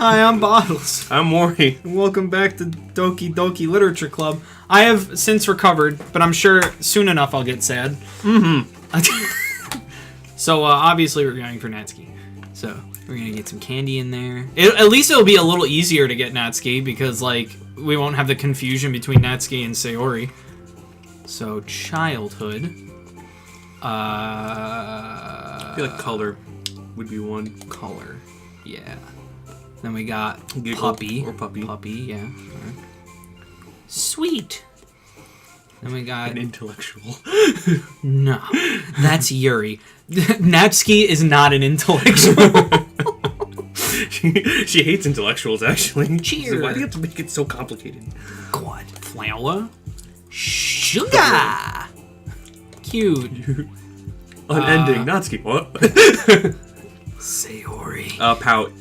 Hi, I'm Bottles. I'm Mori. Welcome back to Doki Doki Literature Club. I have since recovered, but I'm sure soon enough I'll get sad. So, obviously we're going for Natsuki. So, we're gonna get some candy in there. At least it'll be a little easier to get Natsuki, because, like, we won't have the confusion between Natsuki and Sayori. So, childhood. I feel like color would be one. Color. Yeah. Then we got Giggle puppy. or puppy. Puppy, yeah. Right. Sweet. Then we got... An intellectual. No. That's Yuri. Natsuki is not an intellectual. She hates intellectuals, actually. Cheers. So why do you have to make it so complicated? God. Flour. Sugar. Cute. Unending. Natsuki. What? Sayori. Pout.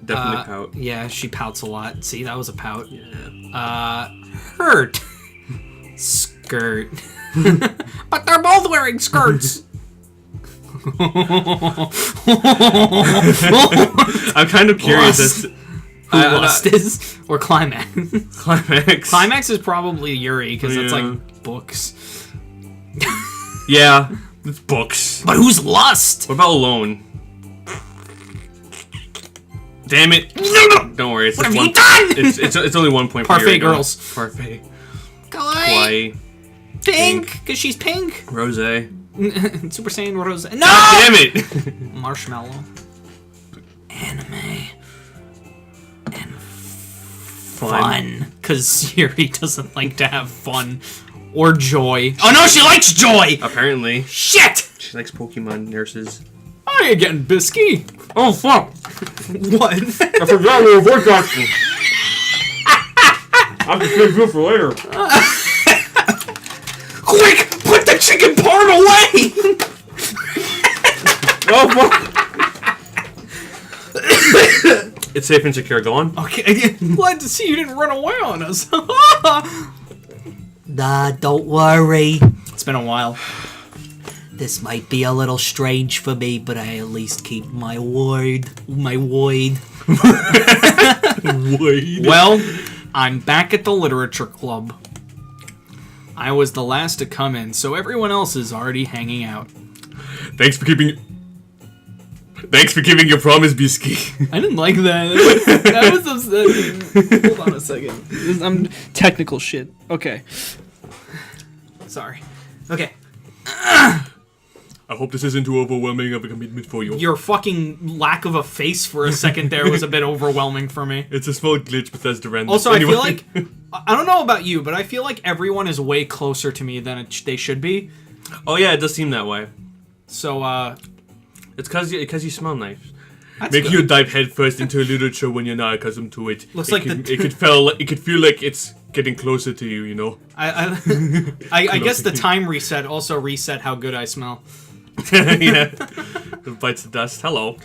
Definitely pout. Yeah, she pouts a lot. See, that was a pout. Yeah. Hurt. Skirt. But they're both wearing skirts. I'm kind of curious as to... Who Lust is? Or Climax? Climax. Climax is probably Yuri, because it's like books. Yeah, it's books. But who's Lust? What about Alone? Damn it! Don't worry, it's What just have one. you done? It's only 1 point. Parfait for you right girls. Now. Parfait. Kawaii. Pink, because she's pink. Rose. Super Saiyan Rose. No! God damn it! Marshmallow. Anime. And fun. Because Yuri doesn't like to have fun. Or joy. Oh no, she likes joy! Apparently. Shit! She likes Pokemon nurses. I ain't getting Byski. Oh fuck! What? I forgot we were voice acting. I have to save you for later. Quick! Put the chicken part away! Oh fuck! It's safe and secure. Go on. Okay, glad to see you didn't run away on us. Nah, don't worry. It's been a while. This might be a little strange for me, but I at least keep my word. My word. Well, I'm back at the literature club. I was the last to come in, so everyone else is already hanging out. Thanks for keeping your promise, Byski. I didn't like that. That was upsetting. Hold on a second. I'm technical shit. Okay. Sorry. Okay. I hope this isn't too overwhelming of a commitment for you. Your fucking lack of a face for a second there was a bit overwhelming for me. It's a small glitch, Bethesda ran. Also, anyway. I feel like... I don't know about you, but I feel like everyone is way closer to me than they should be. Oh yeah, it does seem that way. So, It's because you smell nice. that's Making good. you dive headfirst into literature when you're not accustomed to it. Looks it like could, the- it could feel like it's getting closer to you. You know. I guess the time reset also reset how good I smell. Yeah. It bites the dust. Hello.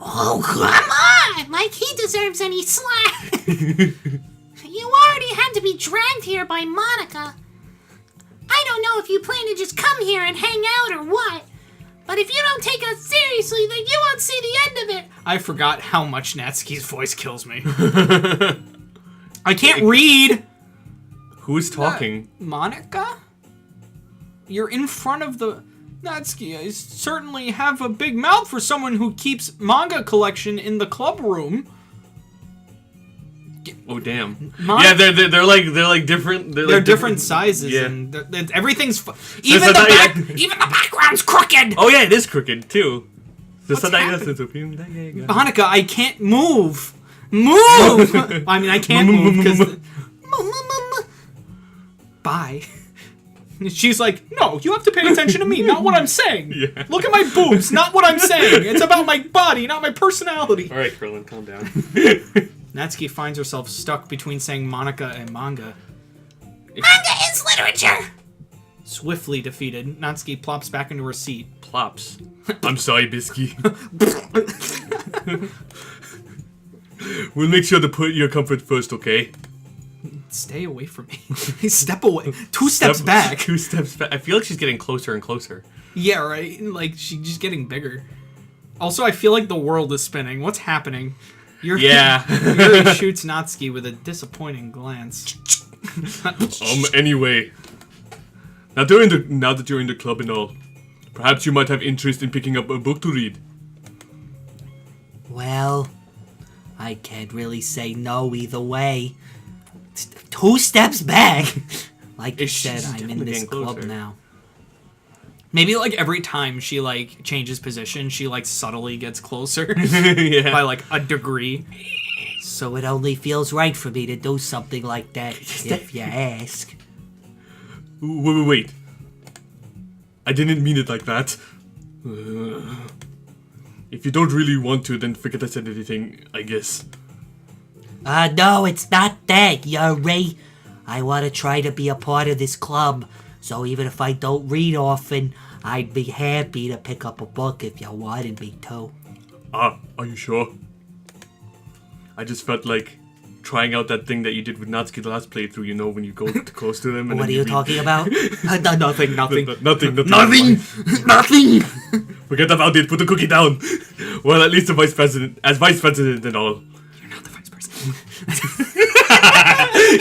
Oh, come on! Like he deserves any slack! You already had to be dragged here by Monica. I don't know if you plan to just come here and hang out or what, but if you don't take us seriously, then you won't see the end of it. I forgot how much Natsuki's voice kills me. I can't read! Who's talking? Monica? You're in front of the... Natsuki, I certainly have a big mouth for someone who keeps manga collection in the club room. Oh damn! Yeah, they're like different. They're like different sizes, yeah. and everything's even so the that- even the background's crooked. Oh yeah, it is crooked too. What's Monica, I can't move. Move. I mean, I can't move because. Bye. She's like, no, you have to pay attention to me, not what I'm saying. Yeah. Look at my boobs, not what I'm saying. It's about my body, not my personality. All right, Krillin, calm down. Natsuki finds herself stuck between saying Monica and manga. Manga is literature! Swiftly defeated, Natsuki plops back into her seat. Plops. I'm sorry, Byski. We'll make sure to put your comfort first, okay? Stay away from me. Step away. Two steps back. 2 steps back. I feel like she's getting closer and closer. Yeah, right? Like, she's just getting bigger. Also, I feel like the world is spinning. What's happening? Yuri shoots Natsuki with a disappointing glance. Anyway. Now that you're in the club and all, perhaps you might have interest in picking up a book to read. Well, I can't really say no either way. 2 steps back. Like you said, I'm in this club now. Maybe like every time she like changes position, she like subtly gets closer Yeah. by like a degree. So it only feels right for me to do something like that, if you ask. Wait. I didn't mean it like that. If you don't really want to, then forget I said anything, I guess. No, it's not that, Yuri. I want to try to be a part of this club, so even if I don't read often, I'd be happy to pick up a book if you wanted me to. Are you sure? I just felt like trying out that thing that you did with Natsuki the last playthrough, you know, when you go too close to them. And What are you talking about? Nothing. Nothing. Forget about it. Put the cookie down. Well, at least the vice president, as vice president and all. You're not the vice president.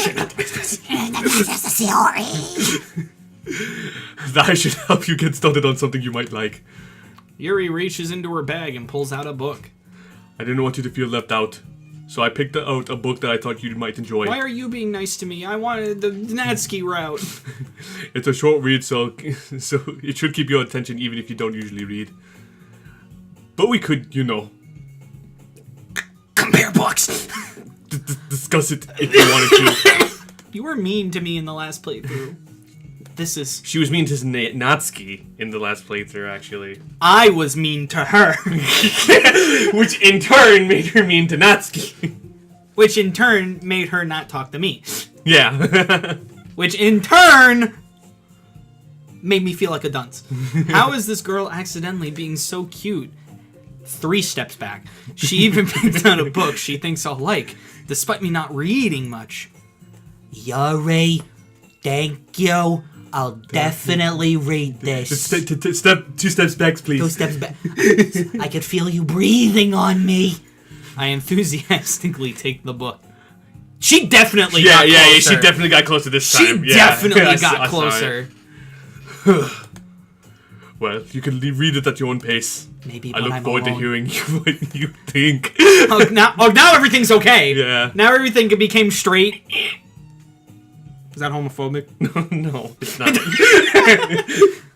You're not the vice president. That's a Sayori. That should help you get started on something you might like. Yuri reaches into her bag and pulls out a book. I didn't want you to feel left out, so I picked out a book that I thought you might enjoy. Why are you being nice to me? I wanted the Natsuki route. It's a short read, so it should keep your attention even if you don't usually read. But we could, you know, Compare books. discuss it if you wanted to. You were mean to me in the last playthrough. She was mean to Natsuki in the last playthrough, actually. I was mean to her. Which in turn made her mean to Natsuki. Which in turn made her not talk to me. Yeah. Which in turn made me feel like a dunce. How is this girl accidentally being so cute? 3 steps back. She even picked out a book she thinks I'll like, despite me not reading much. Yuri, thank you. I'll definitely read this. Just 2 steps back, please. 2 steps back. I can feel you breathing on me. I enthusiastically take the book. She definitely got closer. Yeah, she definitely got closer this time. She definitely got closer. Well, you can read it at your own pace. Maybe I when look I'm forward to alone. hearing what you think. Now everything's okay. Yeah. Now everything became straight. Is that homophobic? No, it's not.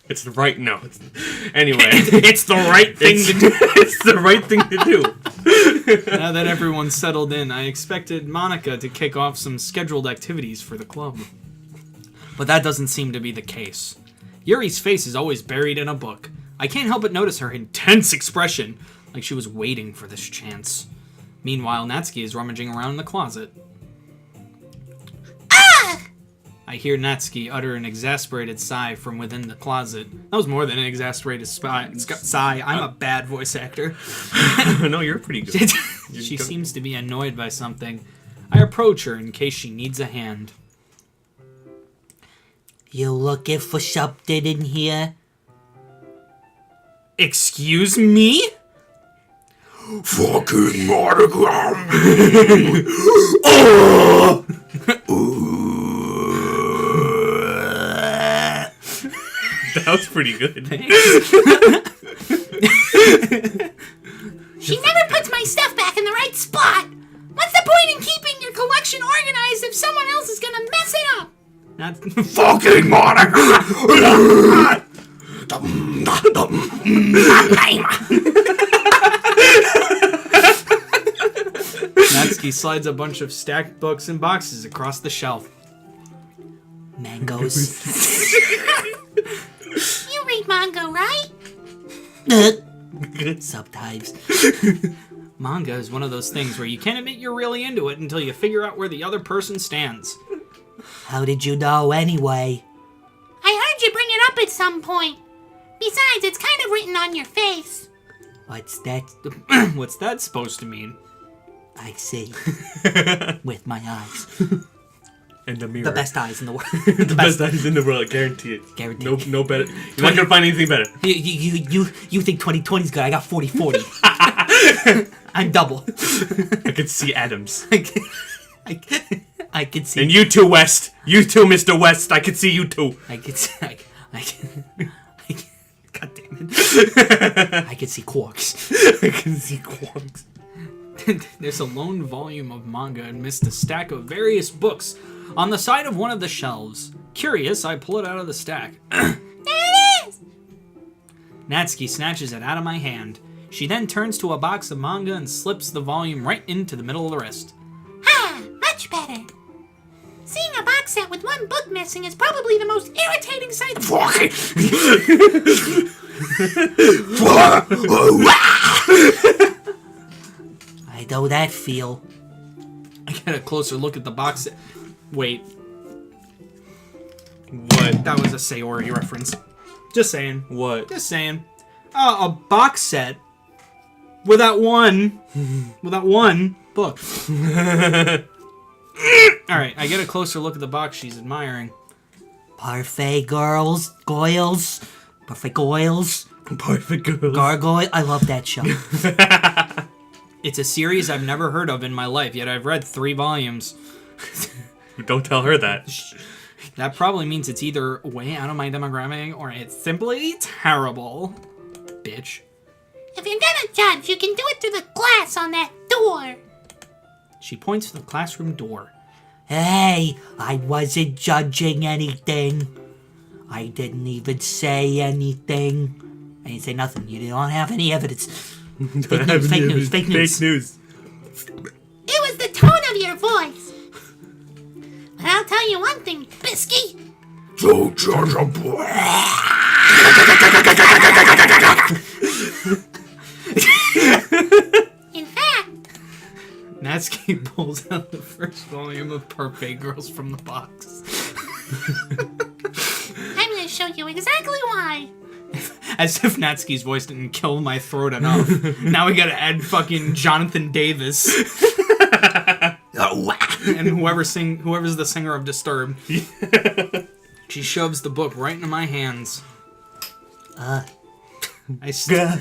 It's the right. No. Anyway, It's the right thing to do. It's the right thing to do. Now that everyone's settled in, I expected Monica to kick off some scheduled activities for the club. But that doesn't seem to be the case. Yuri's face is always buried in a book. I can't help but notice her intense expression, like she was waiting for this chance. Meanwhile, Natsuki is rummaging around in the closet. I hear Natsuki utter an exasperated sigh from within the closet. That was more than an exasperated sigh. I'm a bad voice actor. No, you're pretty good. She seems to be annoyed by something. I approach her in case she needs a hand. You looking for something in here? Excuse me? Fucking monogram. That was pretty good. She never puts my stuff back in the right spot. What's the point in keeping your collection organized if someone else is gonna mess it up? Not Fucking monogram. Natsuki slides a bunch of stacked books and boxes across the shelf. Mangoes. You read manga, right? Sometimes. Manga is one of those things where you can't admit you're really into it until you figure out where the other person stands. How did you know anyway? I heard you bring it up at some point. Besides, it's kind of written on your face. What's that? What's that supposed to mean? I see. With my eyes. And the mirror. The best eyes in the world. The best eyes in the world, I guarantee it. Guaranteed. No better. You're not gonna find anything better. You think 2020 is good? I got 40-40. I'm double. I can see Adams. I can see. And you too, West. You too, Mr. West. I can see you too. I can see. God damn it. I can see quarks. I can see Quarks. There's a lone volume of manga amidst a stack of various books on the side of one of the shelves. Curious, I pull it out of the stack. There it is! Natsuki snatches it out of my hand. She then turns to a box of manga and slips the volume right into the middle of the rest. Ah, much better. Seeing a box set with one book missing is probably the most irritating sight. I know that feel. I get a closer look at the box set. Wait, What? that was a Sayori reference. Just saying. What? Just saying. A box set with that one book. Alright, I get a closer look at the box she's admiring. Parfait girls, goils, perfect goils, Perfect girl. gargoyle. I love that show. It's a series I've never heard of in my life, yet I've read 3 volumes. Don't tell her that. That probably means it's either way out of my demographic or it's simply terrible. Bitch. If you're gonna judge, you can do it through the glass on that door. She points to the classroom door. Hey, I wasn't judging anything. I didn't even say anything. I didn't say nothing. You don't have any evidence. Fake news, fake news, fake news. Fake news. It was the tone of your voice. But I'll tell you one thing, Byski. In fact, Natsuki pulls out the first volume of Parfait Girls from the box. I'm gonna show you exactly why. As if Natsuki's voice didn't kill my throat enough. Now we gotta add fucking Jonathan Davis. And whoever's the singer of Disturbed. She shoves the book right into my hands. I stare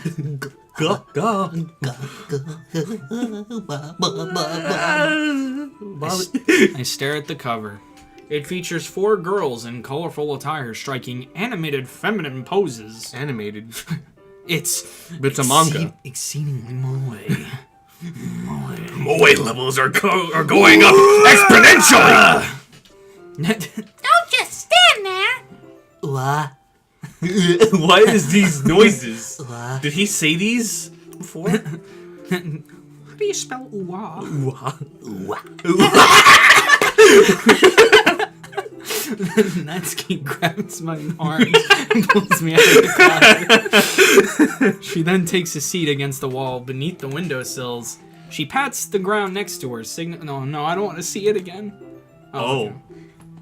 at the cover. It features 4 girls in colorful attire striking animated feminine poses. Animated. It's a manga. Exceedingly moe. Moe levels are going up exponentially. Don't just stand there. What? What is these noises? Did he say these before? How do you spell ooh-ah? Natsuki grabs my arm and pulls me out of the closet. She then takes a seat against the wall beneath the windowsills. She pats the ground next to her, No, I don't want to see it again. Oh.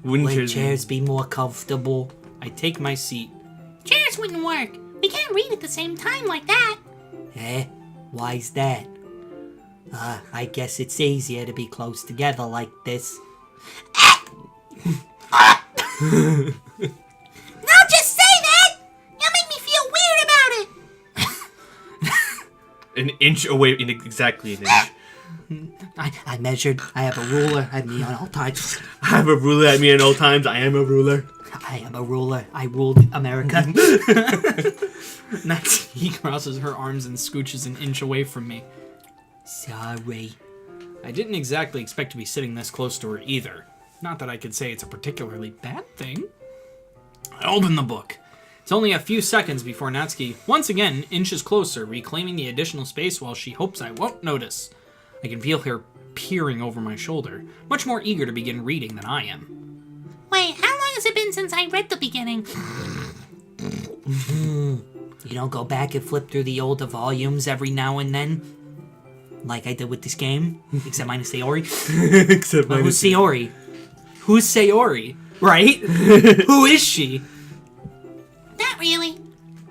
Wouldn't Would you? chairs be more comfortable? I take my seat. Chairs wouldn't work. We can't read at the same time like that. Eh? Why's that? I guess it's easier to be close together like this. Don't just say that! You'll make me feel weird about it! An inch away, exactly an inch. I measured. I have a ruler at me on all times. I have a ruler at me at all times. I am a ruler. I am a ruler. I ruled America. Natsuki crosses her arms and scooches an inch away from me. Sorry. I didn't exactly expect to be sitting this close to her either. Not that I could say it's a particularly bad thing. I open the book. It's only a few seconds before Natsuki once again inches closer, reclaiming the additional space while she hopes I won't notice. I can feel her peering over my shoulder, much more eager to begin reading than I am. Wait, how long has it been since I read the beginning? You don't go back and flip through the older volumes every now and then? Like I did with this game? Except minus Sayori? Except Who's Sayori? Who's Sayori? Right? Who is she? Not really.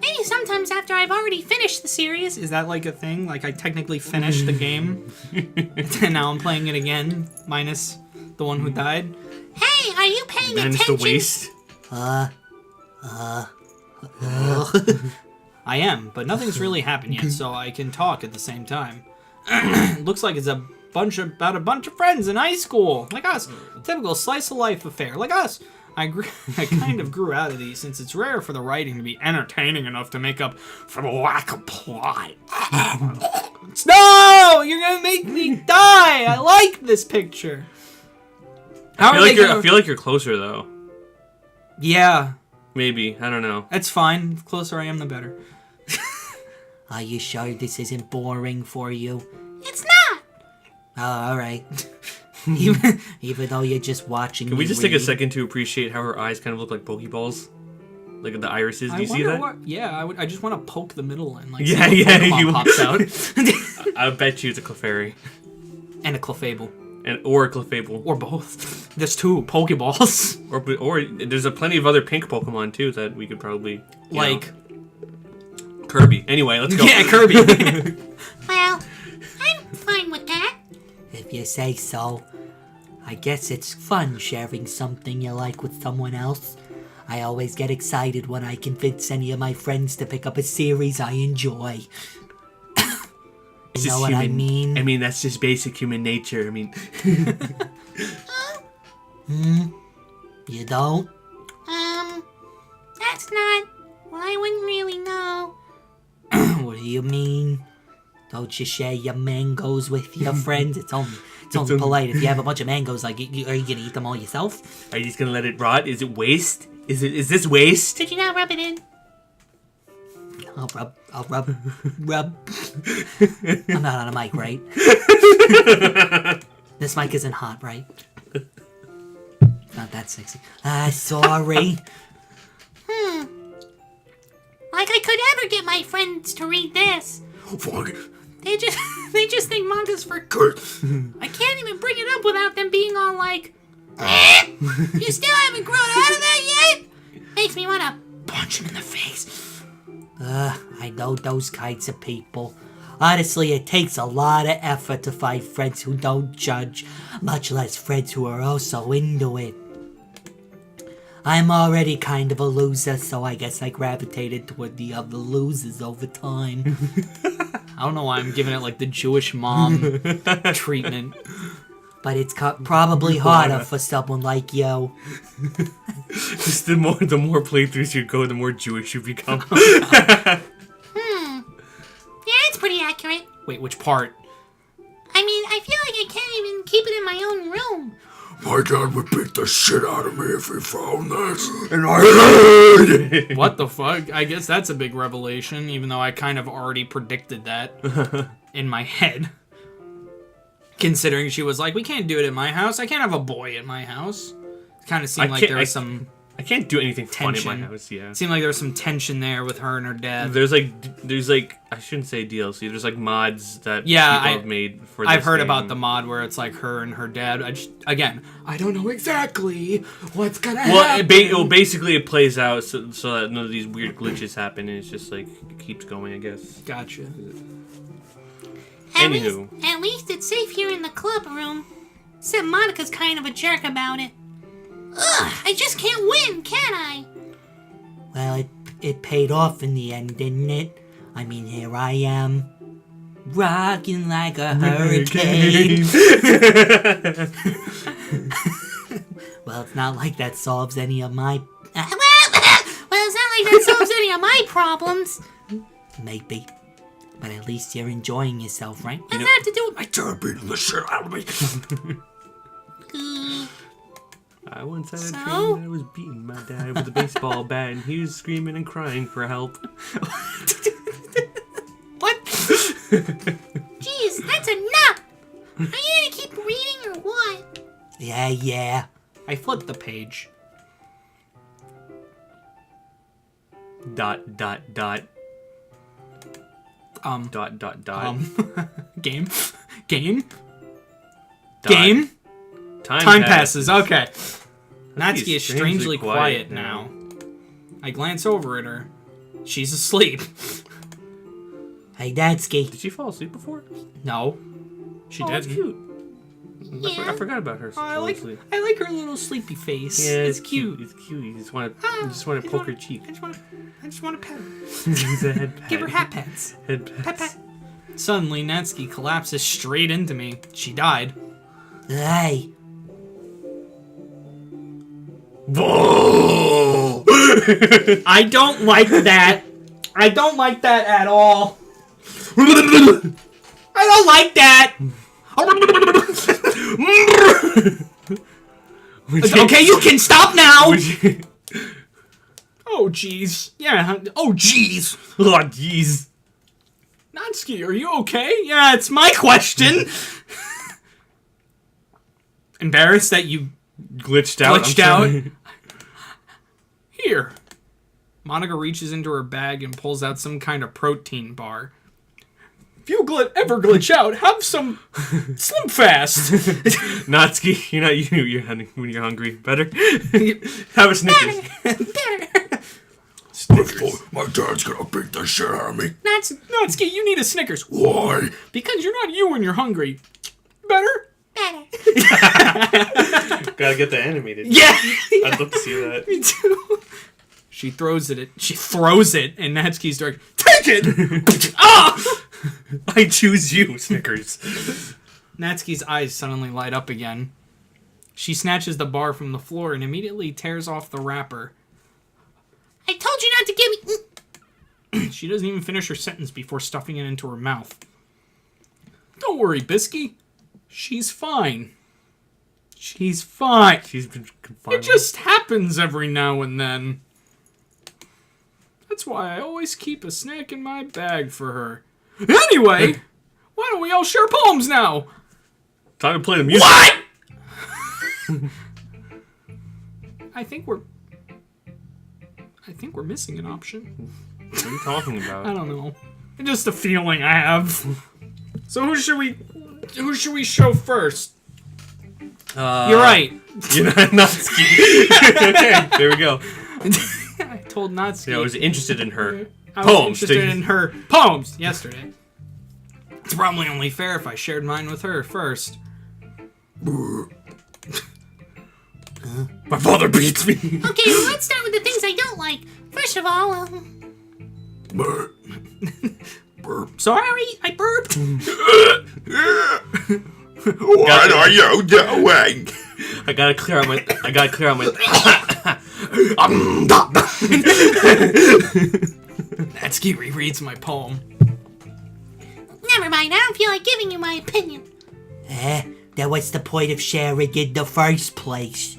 Maybe sometimes after I've already finished the series. Is that like a thing? Like I technically finished the game, and now I'm playing it again, minus the one who died? Hey, are you paying Then it's attention? the waste. I am, but nothing's really happened yet, so I can talk at the same time. Looks like it's about a bunch of friends in high school, like us. Typical slice of life affair, like us. I kind of grew out of these since it's rare for the writing to be entertaining enough to make up for the lack of plot. No! You're gonna make me die! I like this picture. I feel like you're closer though. Yeah. Maybe. I don't know. That's fine. The closer I am, the better. Are you sure this isn't boring for you? It's not! Oh, alright. Even though you're just watching Can we me just take a read. second to appreciate how her eyes kind of look like Pokeballs? Like the irises. Do you see that? I just want to poke the middle and like Yeah, see what yeah, Pokemon you- pops out. I bet you it's a Clefairy. And a Clefable. Or a Clefable. Or both. There's two Pokeballs. Or there's plenty of other pink Pokemon too that we could probably Like Kirby. Anyway, let's go. Yeah, Kirby. Well, I'm fine with that. If you say so. I guess it's fun sharing something you like with someone else. I always get excited when I convince any of my friends to pick up a series I enjoy. It's You know just what I human- mean? I mean, that's just basic human nature. I mean, You don't? That's not... Well, I wouldn't really know. What do you mean? Don't you share your mangoes with your friends? It's only polite. If you have a bunch of mangoes, like, are you gonna eat them all yourself? are you just gonna let it rot? Is it waste? Is this waste? Did you not rub it in? I'll rub. I'm not on a mic, right? This mic isn't hot, right? Not that sexy. Sorry. Like I could ever get my friends to read this. Fuck. They just think manga's for... I can't even bring it up without them being all like... You still haven't grown out of that yet? Makes me want to punch him in the face. I know those kinds of people. Honestly, it takes a lot of effort to find friends who don't judge, much less friends who are also into it. I'm already kind of a loser, so I guess I gravitated toward the other losers over time. I don't know why I'm giving it like the Jewish mom treatment. But it's probably harder for someone like you. Just the more playthroughs you go, the more Jewish you become. Yeah, it's pretty accurate. Wait, which part? I mean, I feel like I can't even keep it in my own room. My dad would beat the shit out of me if he found this, and I lied! What the fuck? I guess that's a big revelation, even though I kind of already predicted that in my head. Considering she was like, we can't do it at my house. I can't have a boy at my house. It kind of seemed like there was some... I can't do anything fun in my Tension. house, yeah. Seemed like there was some tension there with her and her dad. There's like, I shouldn't say DLC. There's like mods that people have made for this I've heard game. about the mod where it's like her and her dad. I don't know exactly what's gonna happen. Basically it plays out so that none of these weird glitches happen, and it's just like, it keeps going, I guess. Gotcha. Anywho. At least it's safe here in the club room. Except Monica's kind of a jerk about it. Ugh, I just can't win, can I? Well, it paid off in the end, didn't it? I mean, here I am, rocking like a hurricane. Well, it's not like that solves any of my... Well, it's not like that solves any of my problems. Maybe. But at least you're enjoying yourself, right? What's that have to do with My dad beating the shit out of me. I once had a So? dream that I was beating my dad with a baseball bat, and he was screaming and crying for help. What? Jeez, that's enough! Are you gonna keep reading or what? Yeah. I flipped the page. ... Game? Dot. Game? Time passes. Okay. Natsuki Natsuki is strangely quiet now. I glance over at her. She's asleep. Hey, Natsuki. Did she fall asleep before? No. She Oh, that's didn't. cute. I forgot about her. Oh, I like her little sleepy face. Yeah, it's cute. It's cute. You just want to poke her cheek. I just want to pet her. Use a head pat. Give her hat pats. Head Pat pats. pat. Suddenly, Natsuki collapses straight into me. She died. Hey, I don't like that. I don't like that at all. I don't like that. Okay, you can stop now. Oh, jeez. Yeah. Oh, jeez. Oh, jeez. Natsuki, are you okay? Yeah, it's my question. Embarrassed that you Glitched out. glitched I'm out. sorry. Here. Monica reaches into her bag and pulls out some kind of protein bar. If you ever glitch out, have some Slim Fast. Natsuki, you're not you. You're when you're hungry. Better have a Snickers. My dad's gonna beat the shit out of me. Natsuki, you need a Snickers. Why? Because you're not you when you're hungry. Better? Gotta get the animated. Yeah. I'd love to see that. Me too. She throws it, and Natsuki's direct. Take it! Ah! I choose you, Snickers. Natsuki's eyes suddenly light up again. She snatches the bar from the floor and immediately tears off the wrapper. I told you not to give me. She doesn't even finish her sentence before stuffing it into her mouth. Don't worry, Byski. She's fine. She's fine. She's been confined. It just happens every now and then. That's why I always keep a snack in my bag for her. Anyway, why don't we all share poems now? Time to play the music. What? I think we're missing an option. What are you talking about? I don't know. Just a feeling I have. So who should we show first? You're right. You're not Natsuki. Okay, there we go. I told Natsuki. Yeah, I was interested in her I was poems. interested in her poems yesterday. It's probably only fair if I shared mine with her first. My father beats me. Okay, well, let's start with the things I don't like. First of all, Sorry, I burped. What are you doing? I gotta clear out my. Natsuki rereads my poem. never mind. I don't feel like giving you my opinion. Then what's the point of sharing in the first place?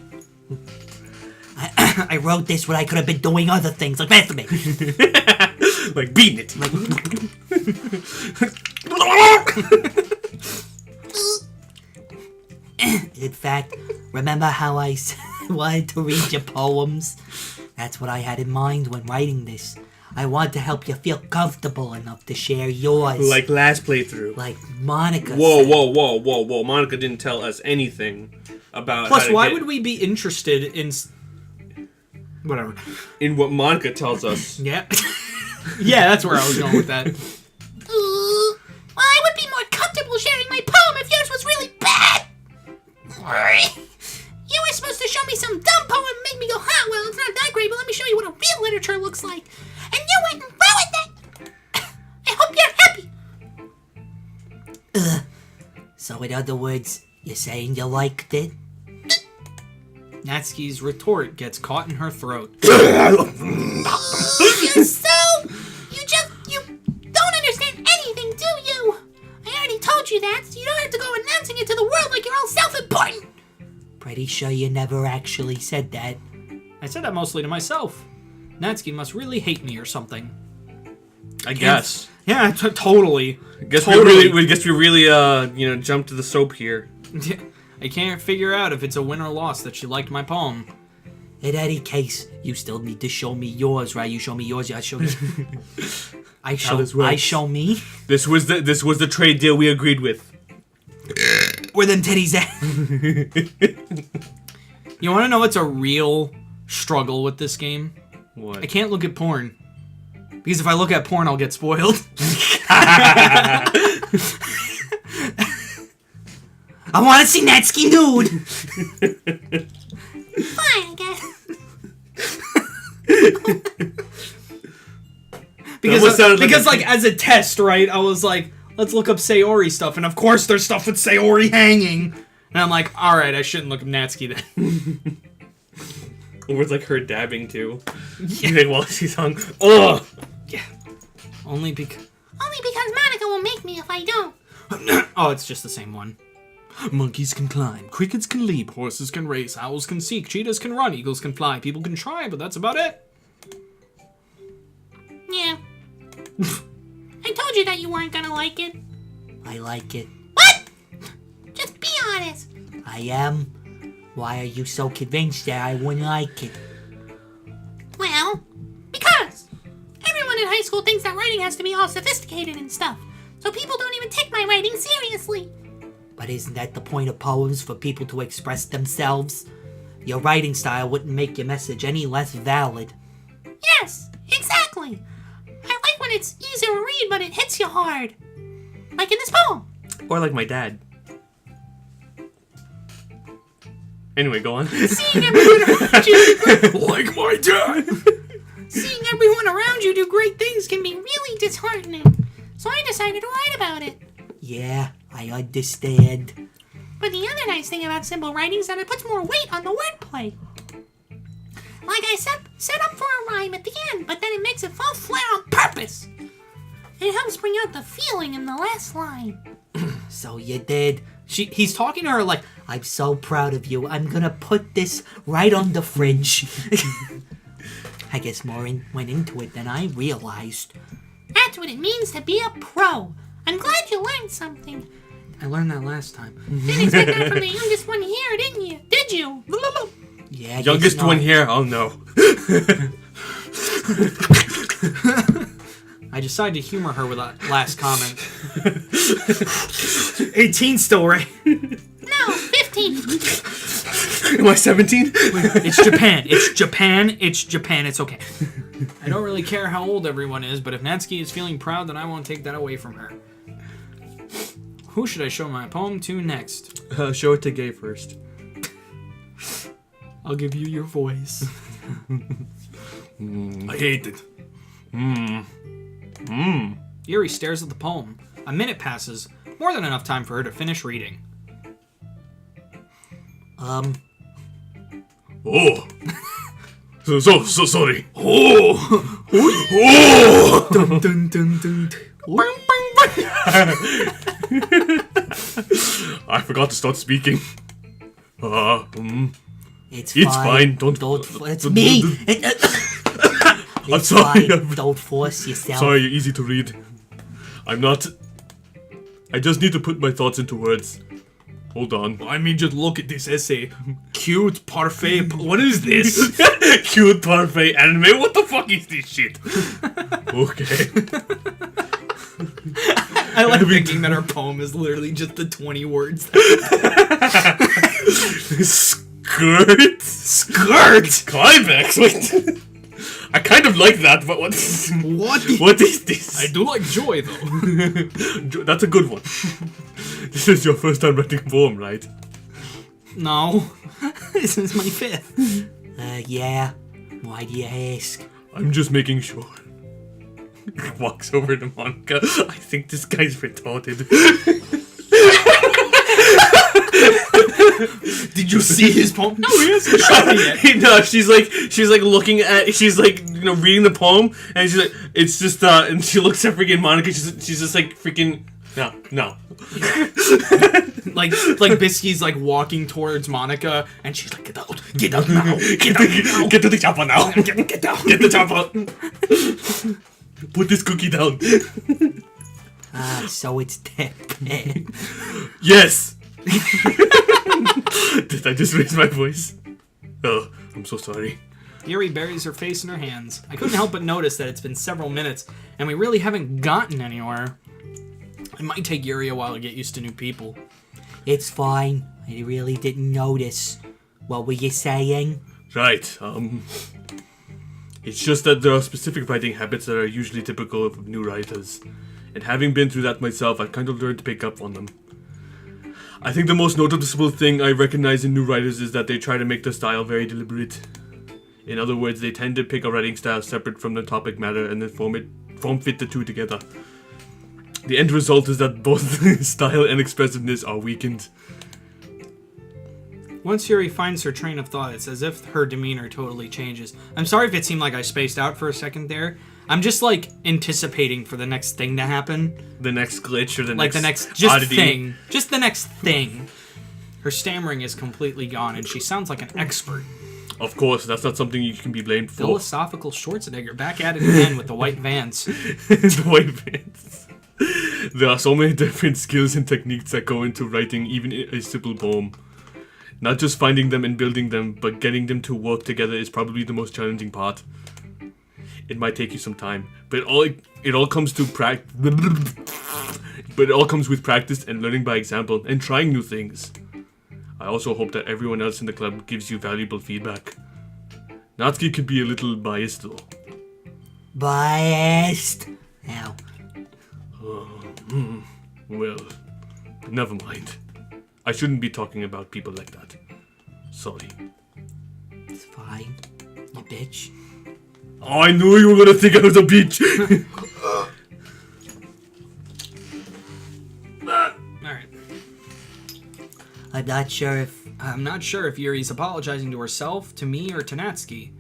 I wrote this when I could have been doing other things, like masturbating. Like beating it. In fact, remember how I wanted to read your poems? That's what I had in mind when writing this. I wanted to help you feel comfortable enough to share yours. Like last playthrough. Like Monica Whoa, said. whoa. Monica didn't tell us anything about Plus, how to why get would we be interested in... Whatever. in what Monica tells us. Yeah. Yeah, that's where I was going with that. Well, I would be more comfortable sharing my poem if yours was really bad. You were supposed to show me some dumb poem and make me go, well, it's not that great, but let me show you what a real literature looks like. And you went and ruined it. I hope you're happy. So in other words, you're saying you liked it? Natsuki's retort gets caught in her throat. You don't understand anything, do you? I already told you that, so you don't have to go announcing it to the world like you're all self-important. Pretty sure you never actually said that. I said that mostly to myself. Natsuki must really hate me or something. I guess. Yeah, totally. Guess Totally. we really jumped to the soap here. I can't figure out if it's a win or loss that she liked my poem. In any case, you still need to show me yours, right? You show me yours, I show me. I this works. show me. This was the trade deal we agreed with. Where them titties at? You want to know what's a real struggle with this game? What? I can't look at porn. Because if I look at porn, I'll get spoiled. I want to see Natsuki nude. Fine, I guess. Because sounded like like as a test, right? I was like, let's look up Sayori stuff. And of course there's stuff with Sayori hanging. And I'm like, alright, I shouldn't look up Natsuki then. Or it's like her dabbing too. Yeah. While she's hung. Ugh! Yeah. Only because Monica will make me if I don't. oh, it's just the same one. Monkeys can climb, crickets can leap, horses can race, owls can seek, cheetahs can run, eagles can fly, people can try, but that's about it. Yeah. I told you that you weren't gonna like it. I like it. What? Just be honest. I am. Why are you so convinced that I wouldn't like it? Well, because everyone in high school thinks that writing has to be all sophisticated and stuff. So people don't even take my writing seriously. But isn't that the point of poems, for people to express themselves? Your writing style wouldn't make your message any less valid. Yes, exactly. I like when it's easy to read, but it hits you hard. Like in this poem. Or like my dad. Anyway, go on. Seeing everyone around you Like my dad. seeing everyone around you do great things can be really disheartening. So I decided to write about it. Yeah, I understand. But the other nice thing about simple writing is that it puts more weight on the wordplay. Like I set up for a rhyme at the end, but then it makes it fall flat on purpose. It helps bring out the feeling in the last line. So you did. He's talking to her like, I'm so proud of you. I'm gonna put this right on the fridge. I guess more went into it than I realized. That's what it means to be a pro. I'm glad you learned something. I learned that last time. Didn't expect that from the youngest one here, didn't you? Did you? Yeah, I guess Youngest not. one here? Oh no. I decided to humor her with that last comment. 18 still, right? No, 15. Am I 17? It's Japan. It's Japan. It's Japan. It's okay. I don't really care how old everyone is, but if Natsuki is feeling proud, then I won't take that away from her. Who should I show my poem to next? Show it to Gay first. I'll give you your voice. I hate it. Yuri stares at the poem. A minute passes, more than enough time for her to finish reading. Oh. So sorry. Oh. Oh. Dun, dun, dun, dun. I forgot to start speaking. It's It's fine. Don't. It's me. I'm It's sorry. fine. Don't force yourself. Sorry, you're easy to read. I'm not. I just need to put my thoughts into words. Hold on. I mean, just look at this essay. Cute, parfait. What is this? Cute parfait anime. What the fuck is this shit? Okay. I like thinking that our poem is literally just the 20 words. Skirt. Skirt! Climax. Wait. I kind of like that, but what? What? What is this? I do like joy, though. That's a good one. This is your first time writing a poem, right? No. This is my 5th. Yeah. Why do you ask? I'm just making sure. Walks over to Monica. I think this guy's retarded. Did you see his poem? No, he hasn't shot me yet. No, she's like looking at, she's like, you know, reading the poem, and she's like, it's just, and she looks at freaking Monica, she's just like freaking, no. Like Byski's like walking towards Monica, and she's like, get out now, get out now. Get to the chopper now. Get down. Get the chopper. Put this cookie down. So it's that bad. Yes. Did I just raise my voice? Oh, I'm so sorry. Yuri buries her face in her hands. I couldn't help but notice that it's been several minutes, and we really haven't gotten anywhere. It might take Yuri a while to get used to new people. It's fine. I really didn't notice. What were you saying? Right, it's just that there are specific writing habits that are usually typical of new writers. And having been through that myself, I've kind of learned to pick up on them. I think the most noticeable thing I recognize in new writers is that they try to make their style very deliberate. In other words, they tend to pick a writing style separate from the topic matter and then form fit the two together. The end result is that both style and expressiveness are weakened. Once Yuri finds her train of thought, it's as if her demeanor totally changes. I'm sorry if it seemed like I spaced out for a second there. I'm just, like, anticipating for the next thing to happen. The next glitch or the like next the next just oddity. thing. Just the next thing. Her stammering is completely gone, and she sounds like an expert. Of course, that's not something you can be blamed for. Philosophical Schwarzenegger, back at it again with the white vans. The white vans. There are so many different skills and techniques that go into writing even a simple poem. Not just finding them and building them, but getting them to work together is probably the most challenging part. It might take you some time, but it all comes to practice. But it all comes with practice and learning by example and trying new things. I also hope that everyone else in the club gives you valuable feedback. Natsuki could be a little biased though. Biased? Now, Well, never mind. I shouldn't be talking about people like that. Sorry. it's fine. You bitch. Oh, I knew you were gonna think I was a bitch! Alright. I'm not sure if Yuri's apologizing to herself, to me, or to Natsuki.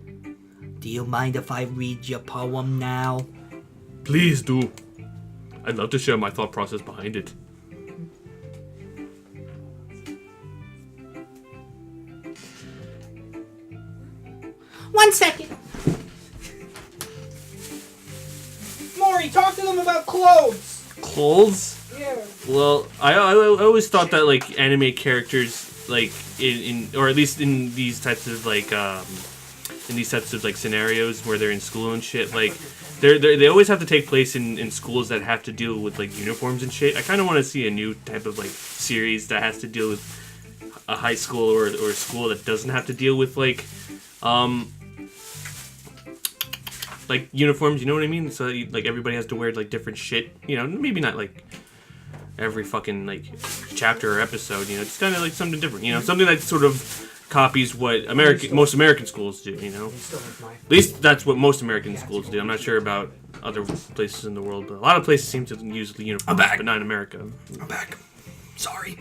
Do you mind if I read your poem now? Please do. I'd love to share my thought process behind it. One second. Mori, talk to them about clothes! Clothes? Yeah. Well, I always thought that like anime characters, like in or at least in these types of like scenarios where they're in school and shit, like they always have to take place in schools that have to deal with like uniforms and shit. I kind of want to see a new type of like series that has to deal with a high school or a school that doesn't have to deal with like uniforms. You know what I mean? So like everybody has to wear like different shit. You know, maybe not like every fucking like chapter or episode. You know, it's kind of like something different. You know, something that sort of copies what most American schools do. You know, at least that's what most American schools do. I'm not sure about other places in the world, but a lot of places seem to use the uniforms, but not in America. I'm back. Sorry.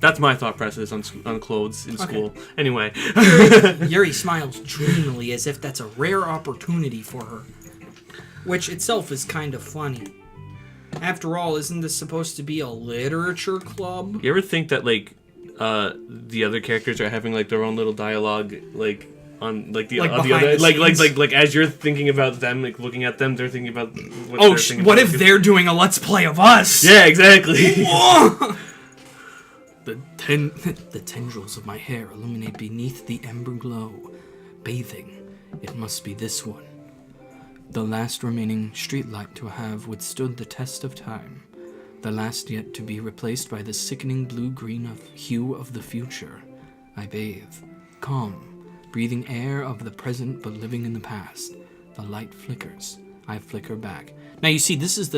That's my thought process on clothes in school. Anyway. Yuri smiles dreamily as if that's a rare opportunity for her. Which itself is kind of funny. After all, isn't this supposed to be a literature club? You ever think that like the other characters are having like their own little dialogue like on like the Like other behind the scenes? like as you're thinking about them, like looking at them, they're thinking about what they're thinking What about. if they're doing a let's play of us? Yeah, exactly. The tendrils of my hair illuminate beneath the ember glow. Bathing, it must be this one. The last remaining streetlight to have withstood the test of time. The last yet to be replaced by the sickening blue-green hue of the future. I bathe, calm, breathing air of the present but living in the past. The light flickers. I flicker back. Now you see, this is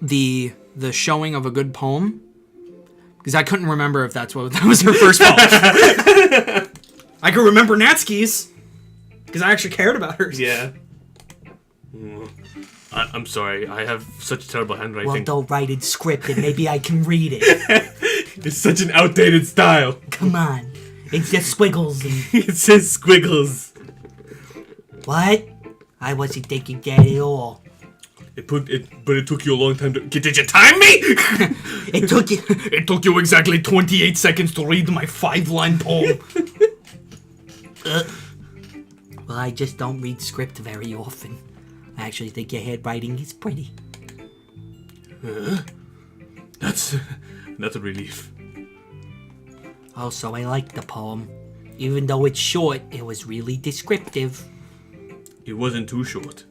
the showing of a good poem. Because I couldn't remember if that was her first poem. I could remember Natsuki's. Because I actually cared about hers. Yeah. I'm sorry. I have such terrible handwriting. Well, don't write in script and maybe I can read it. It's such an outdated style. Come on. It's just squiggles and... It says squiggles. What? I wasn't thinking that at all. But it took you a long time to... Did you time me? It took you... It took you exactly 28 seconds to read my 5-line poem. Well, I just don't read script very often. I actually think your handwriting is pretty. That's a relief. Also, I like the poem. Even though it's short, it was really descriptive. It wasn't too short.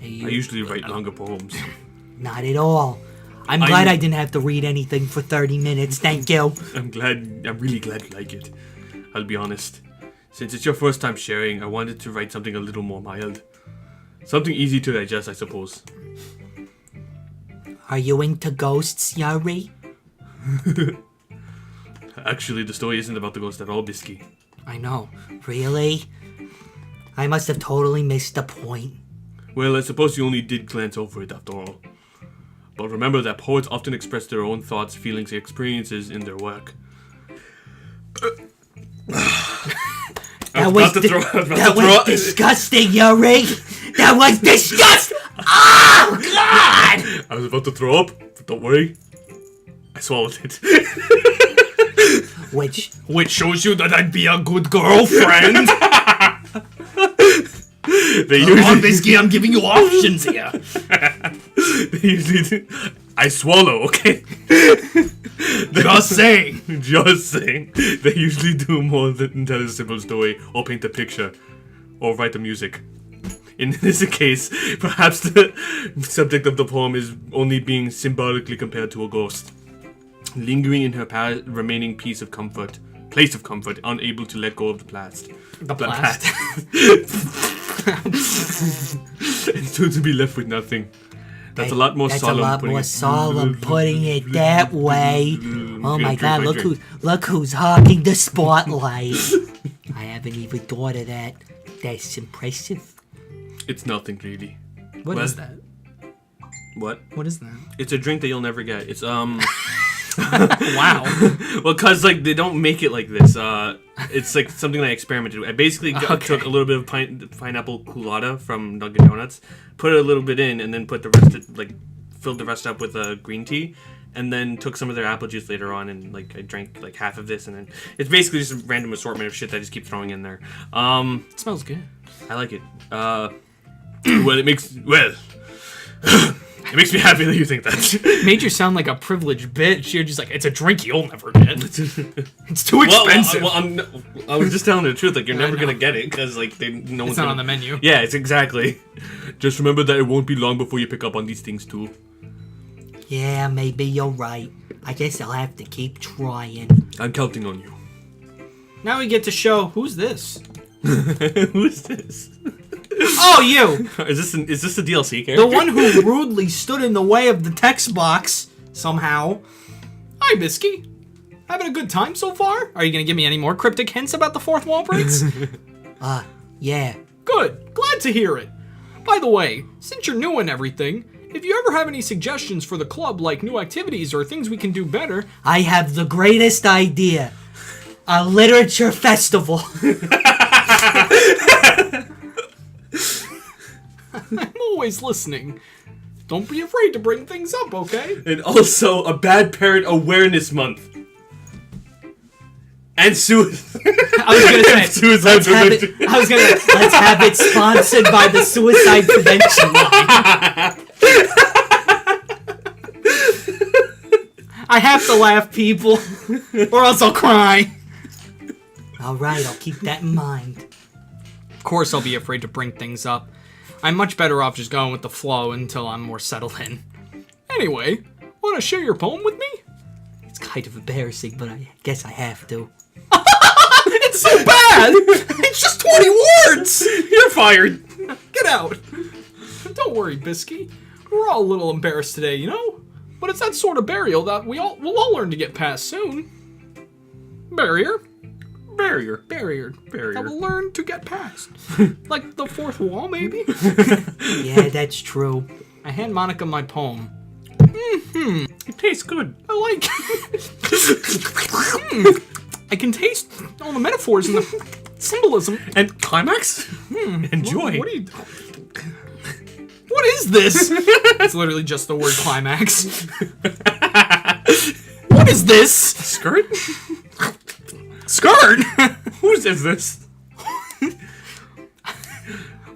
I usually write longer poems. Not at all. I'm glad I didn't have to read anything for 30 minutes, thank you. I'm really glad you like it. I'll be honest. Since it's your first time sharing, I wanted to write something a little more mild. Something easy to digest, I suppose. Are you into ghosts, Yuri? Actually, the story isn't about the ghost at all, Byski. I know. Really? I must have totally missed the point. Well, I suppose you only did glance over it after all. But remember that poets often express their own thoughts, feelings, and experiences in their work. That was disgusting, Yuri. That was disgusting. Oh God! I was about to throw up, but don't worry. I swallowed it. Which shows you that I'd be a good girlfriend. They Come on, usually, Byski, I'm giving you options here. they usually do. I swallow, okay? Just saying. Just saying. They usually do more than tell a simple story or paint a picture or write the music. In this case, perhaps the subject of the poem is only being symbolically compared to a ghost, lingering in her remaining place of comfort, unable to let go of the past. And soon to be left with nothing. That's a lot more solemn. Putting it that way. Oh my God! Look who's hogging the spotlight. I haven't even thought of that. That's impressive. It's nothing really. What is that? What? What is that? It's a drink that you'll never get. It's Wow. Well, cause like they don't make it like this. It's like something I experimented with. I basically took a little bit of pineapple colada from Dunkin' Donuts, put a little bit in, and then put the rest filled the rest up with green tea, and then took some of their apple juice later on, and like I drank like half of this, and then it's basically just a random assortment of shit that I just keep throwing in there. It smells good. I like it. It makes me happy that you think that. Made you sound like a privileged bitch. You're just like, it's a drink you'll never get. It's too expensive. I was just telling the truth. Like, you're never gonna get it because like no one's not on the menu. Yeah, it's exactly. Just remember that it won't be long before you pick up on these things too. Yeah, maybe you're right. I guess I'll have to keep trying. I'm counting on you. Now we get to show who's this. Who's this? Oh, you! Is this the DLC character? The one who rudely stood in the way of the text box, somehow. Hi, Byski. Having a good time so far? Are you gonna give me any more cryptic hints about the fourth wall breaks? Yeah. Good. Glad to hear it. By the way, since you're new and everything, if you ever have any suggestions for the club, like new activities or things we can do better... I have the greatest idea. A literature festival. I'm always listening. Don't be afraid to bring things up, okay? And also a Bad Parent Awareness Month. And suicide. I was gonna say, Suicide prevention. Let's have it sponsored by the Suicide Prevention Line. I have to laugh, people, or else I'll cry. All right, I'll keep that in mind. Of course I'll be afraid to bring things up. I'm much better off just going with the flow until I'm more settled in. Anyway, want to share your poem with me? It's kind of embarrassing, but I guess I have to. It's so bad! It's just 20 words! You're fired. Get out. Don't worry, Byski. We're all a little embarrassed today, you know? But it's that sort of burial that we'll all learn to get past soon. Barrier. That we'll learn to get past. Like the fourth wall, maybe? Yeah, that's true. I hand Monica my poem. It tastes good. I like it. I can taste all the metaphors and the symbolism. And climax? Enjoy. What are you... What is this? It's literally just the word climax. What is this? Skirt? Skirt? Whose is this?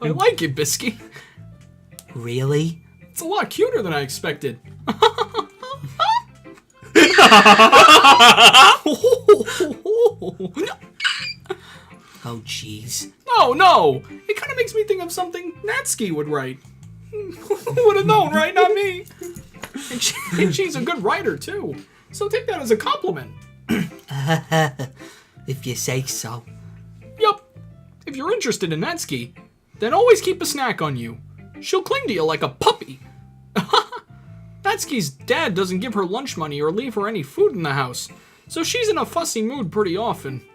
I like it, Byski. Really? It's a lot cuter than I expected. Oh, jeez. No. It kind of makes me think of something Natsuki would write. Who would have known, right? Not me. And she's a good writer, too. So take that as a compliment. If you say so. Yup. If you're interested in Natsuki, then always keep a snack on you. She'll cling to you like a puppy. Natsuki's dad doesn't give her lunch money or leave her any food in the house, so she's in a fussy mood pretty often.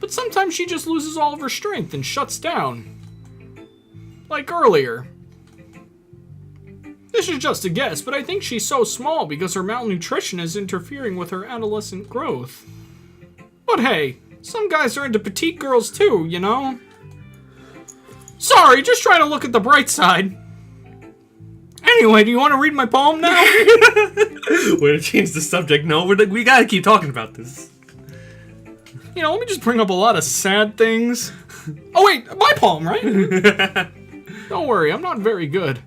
But sometimes she just loses all of her strength and shuts down. Like earlier. This is just a guess, but I think she's so small because her malnutrition is interfering with her adolescent growth. But hey, some guys are into petite girls too, you know? Sorry, just trying to look at the bright side. Anyway, do you want to read my poem now? Way to change the subject. No, we gotta keep talking about this. You know, let me just bring up a lot of sad things. Oh wait, my poem, right? Don't worry, I'm not very good.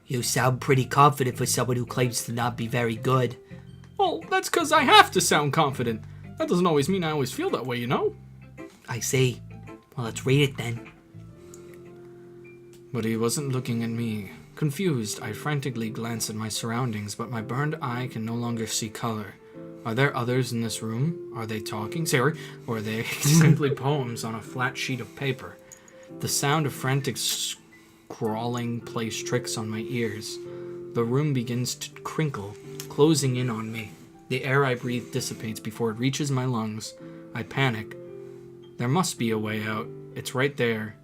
You sound pretty confident for someone who claims to not be very good. Well, that's because I have to sound confident. That doesn't always mean I always feel that way, you know? I see. Well, let's read it then. But he wasn't looking at me. Confused, I frantically glanced at my surroundings, but my burned eye can no longer see color. Are there others in this room? Are they talking, Sayori? Or are they simply poems on a flat sheet of paper? The sound of frantic scrawling plays tricks on my ears. The room begins to crinkle, closing in on me. The air I breathe dissipates before it reaches my lungs. I panic. There must be a way out. It's right there.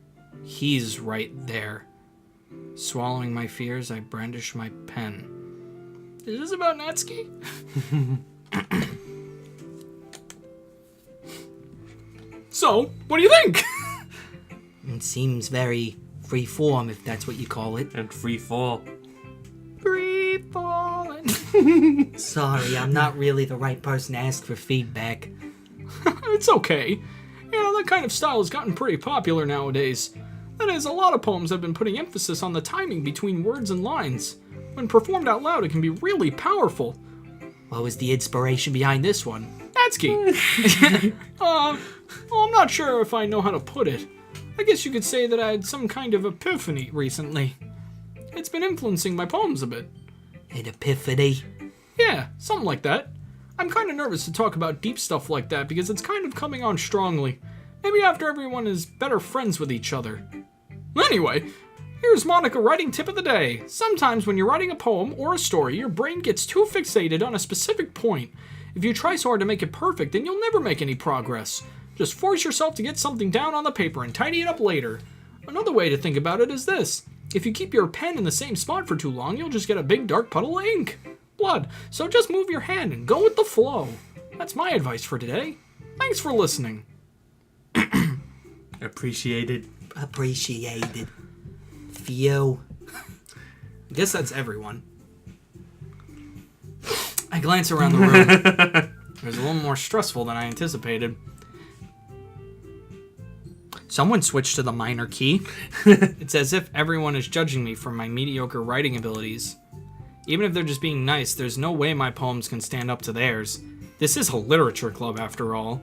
He's right there. Swallowing my fears, I brandish my pen. Is this about Natsuki? So, what do you think? It seems very free form, if that's what you call it. And free fall. Free falling. Sorry, I'm not really the right person to ask for feedback. It's okay. You know, that kind of style has gotten pretty popular nowadays. That is, a lot of poems have been putting emphasis on the timing between words and lines. When performed out loud, it can be really powerful. What was the inspiration behind this one? Natsuki. Well, I'm not sure if I know how to put it. I guess you could say that I had some kind of epiphany recently. It's been influencing my poems a bit. An epiphany? Yeah, something like that. I'm kind of nervous to talk about deep stuff like that because it's kind of coming on strongly. Maybe after everyone is better friends with each other. Anyway, here's Monica writing tip of the day. Sometimes when you're writing a poem or a story, your brain gets too fixated on a specific point. If you try so hard to make it perfect, then you'll never make any progress. Just force yourself to get something down on the paper and tidy it up later. Another way to think about it is this. If you keep your pen in the same spot for too long, you'll just get a big dark puddle of ink. Blood. So just move your hand and go with the flow. That's my advice for today. Thanks for listening. Appreciated. Appreciated. Few. I guess that's everyone. I glance around the room. It was a little more stressful than I anticipated. Someone switched to the minor key. It's as if everyone is judging me for my mediocre writing abilities. Even if they're just being nice, there's no way my poems can stand up to theirs. This is a literature club, after all.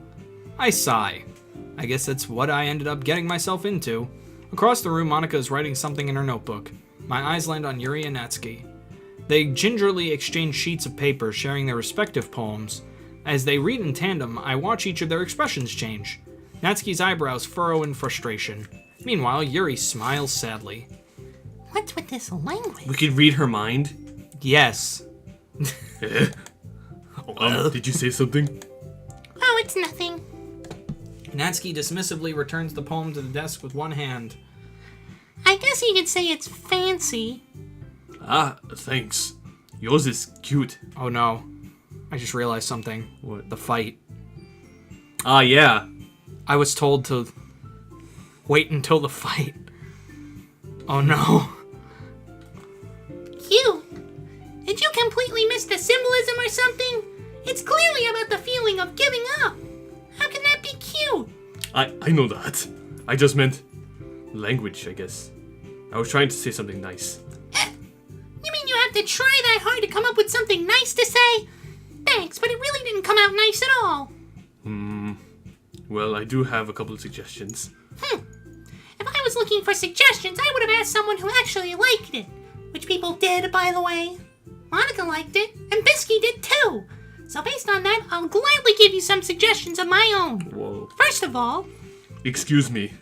I sigh. I guess that's what I ended up getting myself into. Across the room, Monica is writing something in her notebook. My eyes land on Yuri and Natsuki. They gingerly exchange sheets of paper, sharing their respective poems. As they read in tandem, I watch each of their expressions change. Natsuki's eyebrows furrow in frustration. Meanwhile, Yuri smiles sadly. What's with this language? We could read her mind. Yes. Did you say something? Oh, it's nothing. Natsuki dismissively returns the poem to the desk with one hand. I guess you could say it's fancy. Ah, thanks. Yours is cute. Oh no. I just realized something. What? The fight. Ah, yeah. I was told to wait until the fight. Oh no. Cute. Did you completely miss the symbolism or something? It's clearly about the feeling of giving up. How can that be cute? I know that. I just meant language, I guess. I was trying to say something nice. You mean you have to try that hard to come up with something nice to say? Thanks, but it really didn't come out nice at all. Well, I do have a couple of suggestions. If I was looking for suggestions, I would have asked someone who actually liked it. Which people did, by the way. Monica liked it, and Byski did too. So based on that, I'll gladly give you some suggestions of my own. Whoa. First of all... Excuse me.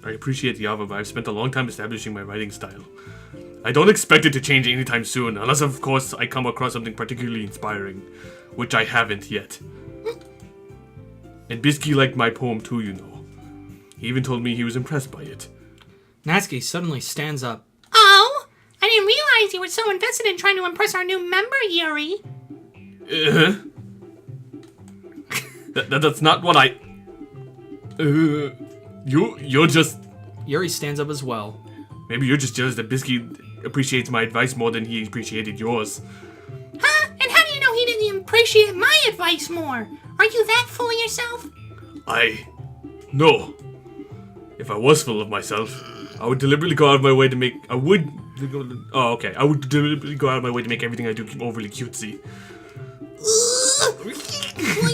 I appreciate the offer, but I've spent a long time establishing my writing style. I don't expect it to change anytime soon, unless of course I come across something particularly inspiring, which I haven't yet. And Byski liked my poem too, you know. He even told me he was impressed by it. Natsuki suddenly stands up. Oh, I didn't didn't realize you were so invested in trying to impress our new member, Yuri. That's not what I... You're just... Yuri stands up as well. Maybe you're just jealous that Byski appreciates my advice more than he appreciated yours. Huh? And how do you know he didn't appreciate my advice more? Are you that full of yourself? No. If I was full of myself, I would deliberately go out of my way to make... I would deliberately go out of my way to make everything I do overly cutesy. Well,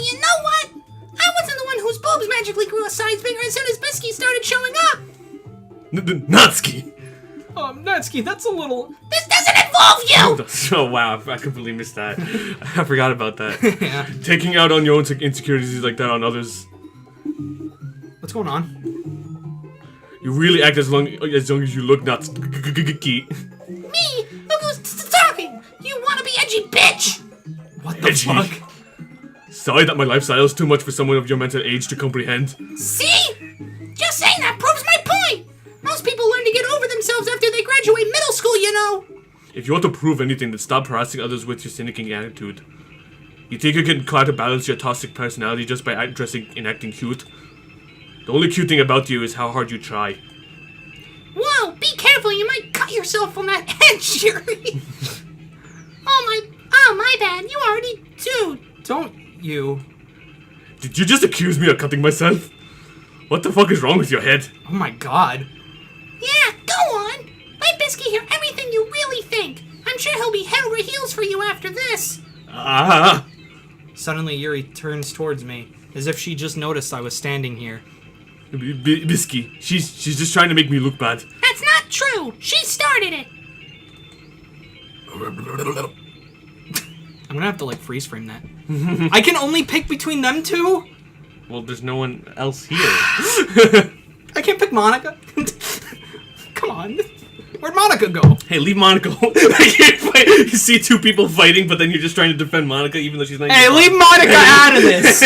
you know what? I wasn't the one whose boobs magically grew a size bigger as soon as Byski started showing up. Natsuki! Natsuki, that's a little... This doesn't involve you! Oh wow, I completely missed that. I forgot about that. Yeah. Taking out on your own insecurities like that on others. What's going on? You really act as long as you look Natsuki. Me? Look who's talking! You wanna be edgy bitch! What the Edgy. fuck? Sorry that my lifestyle is too much for someone of your mental age to comprehend. See? Just saying that proves my point! Most people learn to get over themselves after they graduate middle school, you know! If you want to prove anything, then stop harassing others with your cynical attitude. You think you can try to balance your toxic personality just by dressing and acting cute? The only cute thing about you is how hard you try. Whoa, be careful, you might cut yourself on that edge, Yuri! Oh, my bad, you already do. Don't you... Did you just accuse me of cutting myself? What the fuck is wrong with your head? Oh my god. Yeah, go on! Let Byski hear everything you really think. I'm sure he'll be head over heels for you after this. Ah! Suddenly Yuri turns towards me, as if she just noticed I was standing here. Byski, she's just trying to make me look bad. That's not true! She started it! I'm gonna have to, like, freeze frame that. I can only pick between them two? Well, there's no one else here. I can't pick Monica? Come on. Where'd Monica go? Hey, leave Monica alone. You see two people fighting, but then you're just trying to defend Monica, even though she's not. Hey, even leave Monica out of this!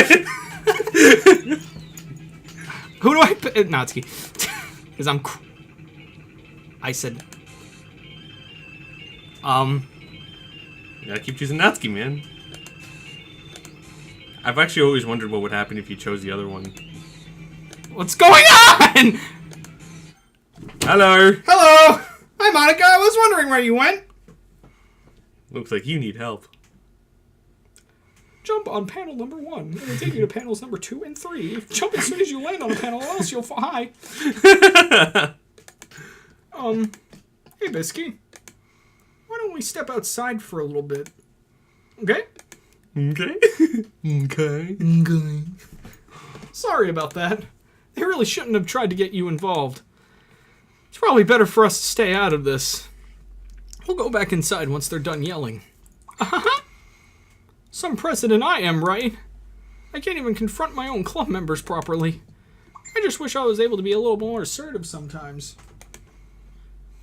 Who do I pick? Natsuki. Because I said... You gotta keep choosing Natsuki, man. I've actually always wondered what would happen if you chose the other one. What's going on? Hello! Hello! Hi, Monica. I was wondering where you went. Looks like you need help. Jump on panel number 1. It'll take you to panels number 2 and 3. Jump as soon as you land on a panel, or else you'll fall. Hi. Hey, Byski. Why don't we step outside for a little bit? Okay? Okay. Okay. Sorry about that. They really shouldn't have tried to get you involved. It's probably better for us to stay out of this. We'll go back inside once they're done yelling. Some president I am, right? I can't even confront my own club members properly. I just wish I was able to be a little more assertive sometimes.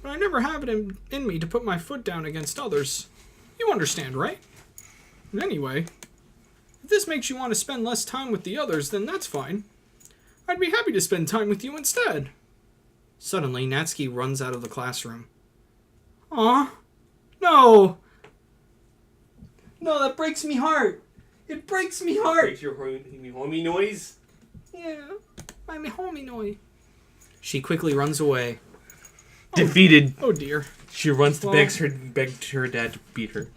But I never have it in me to put my foot down against others. You understand, right? Anyway, if this makes you want to spend less time with the others, then that's fine. I'd be happy to spend time with you instead. Suddenly, Natsuki runs out of the classroom. Aw. No! No, that breaks me heart. It breaks me heart. Breaks your homie noise? Yeah, my homie noi. She quickly runs away. Defeated. Oh dear. She runs to Well- beg her dad to beat her.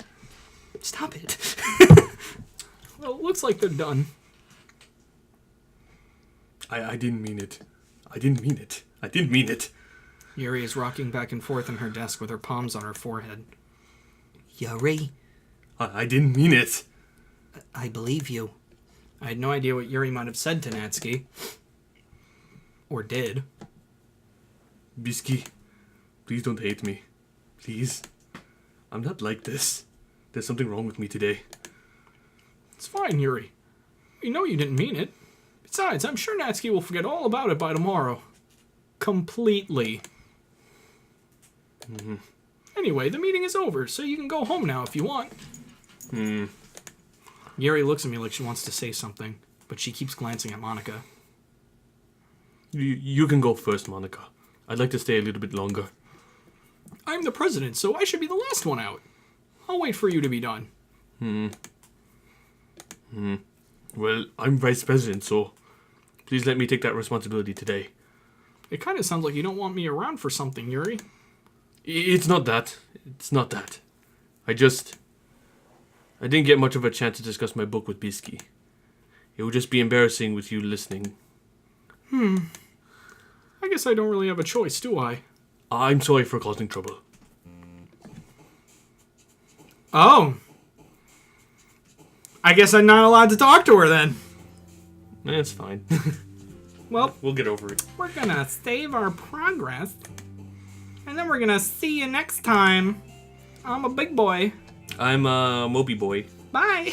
Stop it. Well, it looks like they're done. I didn't mean it. I didn't mean it. I didn't mean it. Yuri is rocking back and forth in her desk with her palms on her forehead. Yuri, I didn't mean it. I believe you. I had no idea what Yuri might have said to Natsuki. Or did. Byski, please don't hate me. Please. I'm not like this. There's something wrong with me today. It's fine, Yuri. We know you didn't mean it. Besides, I'm sure Natsuki will forget all about it by tomorrow. Completely. Mm-hmm. Anyway, the meeting is over, so you can go home now if you want. Yuri looks at me like she wants to say something, but she keeps glancing at Monica. You can go first, Monica. I'd like to stay a little bit longer. I'm the president, so I should be the last one out. I'll wait for you to be done. Well, I'm vice president, so please let me take that responsibility today. It kind of sounds like you don't want me around for something, Yuri. It's not that. It's not that. I didn't get much of a chance to discuss my book with Byski. It would just be embarrassing with you listening. I guess I don't really have a choice, do I? I'm sorry for causing trouble. Oh. I guess I'm not allowed to talk to her then. It's fine. Well, We'll get over it. we're gonna save our progress. And then we're gonna see you next time. I'm a big boy. I'm a Moby boy. Bye.